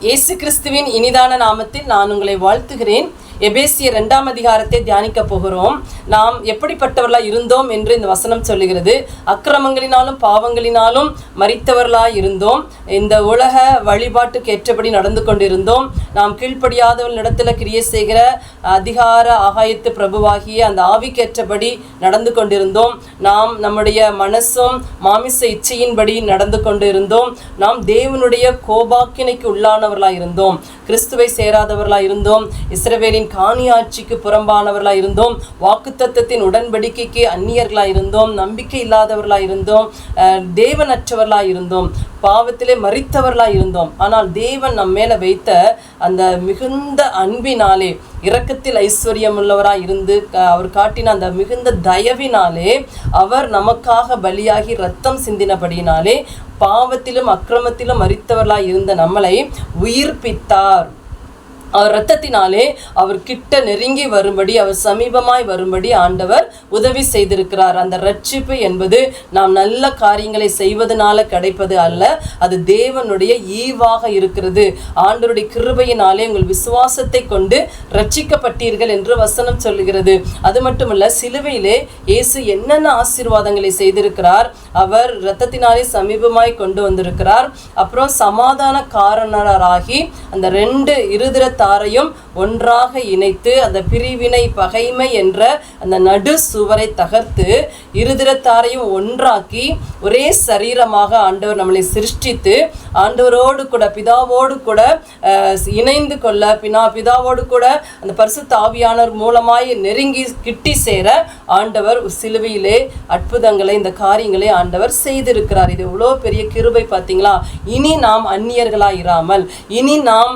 இயேசு கிறிஸ்துவின் இனிதான நாமத்தில் நான் உங்களை வாழ்த்துகிறேன். எபேசியர் 2ஆம் அதிகாரத்தை தியானிக்க போகிறோம். நாம் எப்படிப்பட்டவர்களாய் இருந்தோம் என்று இந்த வசனம் சொல்லுகிறது. அக்கிரமங்களினாலும் பாவங்களினாலும் மரித்தவர்களாய் இருந்தோம். இந்த உலக வழிபாட்டுக்கு ஏற்றபடி நடந்து கொண்டிருந்தோம். நாம் கீழ்ப்படியாதவர்களிடத்தில் கிரியை செய்கிற அதிகார ஆகாயத்து பிரபுவாகிய அந்த ஆவிக்கேற்றபடி நடந்து கொண்டிருந்தோம். நாம் நம்முடைய மனசும் மாமிச இச்சையின்படி நடந்து கொண்டிருந்தோம். நாம் தேவனுடைய கோபாக்கினைக்கு உள்ளானவர்களாய் இருந்தோம். கிறிஸ்துவை சேராதவர்களாய் இருந்தோம். இஸ்ரவேலின் காணியாட்சிக்கு புறம்பானவர்களாய் இருந்தோம். வாக்குத்தத்தத்தின் உடன்படிக்கைக்கு அந்நியர்களாய் இருந்தோம். நம்பிக்கை இல்லாதவர்களாய் இருந்தோம். தேவனற்றவர்களாய் இருந்தோம். பாவத்திலே மரித்தவர்களாய் இருந்தோம். ஆனால் தேவன் நம் மேல வைத்த அந்த மிகுந்த அன்பினாலே, இரக்கத்தில் ஐஸ்வர்யம் உள்ளவராய் இருந்து அவர் காட்டின அந்த மிகுந்த தயவினாலே, அவர் நமக்காக பலியாகி இரத்தம் சிந்தினபடியினாலே பாவத்திலும் அக்கிரமத்திலும் மரித்தவர்களாய் இருந்த நம்மளை உயிர்ப்பித்தார். அவர் இரத்தத்தினாலே அவர் கிட்ட நெருங்கி வரும்படி, அவர் சமீபமாய் வரும்படி ஆண்டவர் உதவி செய்திருக்கிறார். அந்த ரட்சிப்பு என்பது நாம் நல்ல காரியங்களை செய்வதனால கிடைப்பது அல்ல, அது தேவனுடைய ஈவாக இருக்கிறது. ஆண்டவருடைய கிருபையினாலே உங்கள் விசுவாசத்தை கொண்டு ரட்சிக்கப்பட்டீர்கள் என்று வசனம் சொல்லுகிறது. அது மட்டுமல்ல, சிலுவையிலே இயேசு என்னென்ன ஆசீர்வாதங்களை செய்திருக்கிறார். அவர் இரத்தத்தினாலே சமீபமாய் கொண்டு வந்திருக்கிறார். அப்புறம் சமாதான காரணராகி அந்த 2 இருதிரத்தாரையும் ஒன்றாக இணைத்து அந்த பிரிவினை பகைமை என்ற அந்த நடு சுவரை தகர்த்து இருதிரத்தாரையும் ஒன்றாக்கி ஒரே சரீரமாக ஆண்டவர் நம்மளை சிருஷ்டித்து ஆண்டவரோடு கூட பிதாவோடு கூட இணைந்து கொள்ள, பிதாவோடு கூட அந்த பரிசுத்த ஆவியானவர் மூலமாய் நெருங்கி கிட்டி சேர ஆண்டவர் சிலுவையிலே அற்புதங்களை, இந்த காரியங்களை ஆண்டவர் செய்திருக்கிறார். இது எவ்வளோ பெரிய கிருபை பார்த்தீங்களா? இனி நாம் அந்நியர்களாய் இராமல், இனி நாம்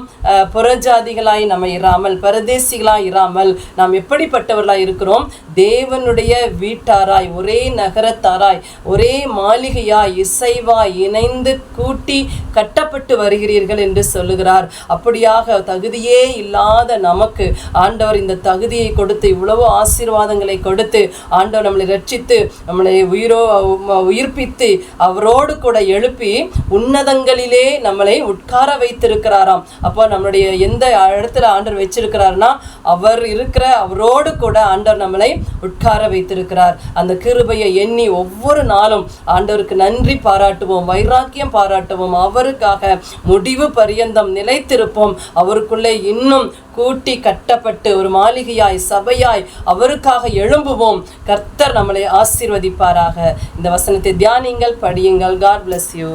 புறஜாதிகளாய் நம்ம இராமல், பரதேசிகளாய் இராமல் நாம் எப்படிப்பட்டவர்களாய் இருக்கிறோம்? தேவனுடைய வீட்டாராய், ஒரே நகரத்தாராய், ஒரே மாளிகையாய், இசைவாய் இணைந்து கூட்டி கட்டப்பட்டு வருகிறீர்கள் என்று சொல்லுகிறார். அப்படியாக தகுதியே இல்லாத நமக்கு ஆண்டவர் இந்த தகுதியை கொடுத்து, இவ்வளவு ஆசீர்வாதங்களை கொடுத்து ஆண்டவர் நம்மளை ரட்சித்து, நம்மளை உயிர்ப்பித்து அவரோடு கூட எழுப்பி உன்னதங்களிலே நம்மளை உட்கார வைத்திருக்கிறாராம். அப்போ நம்மளுடைய எந்த இடத்துல ஆண்டவர் வச்சிருக்கிறார்னா, அவரோடு கூட ஆண்டவர் நம்மளை உட்கார வைத்திருக்கிறார். அந்த கிருபையை எண்ணி ஒவ்வொரு நாளும் ஆண்டவருக்கு நன்றி பாராட்டுவோம், வைராக்கியம் பாராட்டுவோம், அவருக்காக முடிவு பரியந்தம் நிலைத்திருப்போம். அவருக்குள்ளே இன்னும் கூட்டி கட்டப்பட்டு ஒரு மாளிகையாய், சபையாய் அவருக்காக எழும்புவோம். கர்த்தர் நம்மளை ஆசீர்வதிப்பாராக. இந்த வசனத்தை தியானிங்கள், படியுங்கள். God bless you.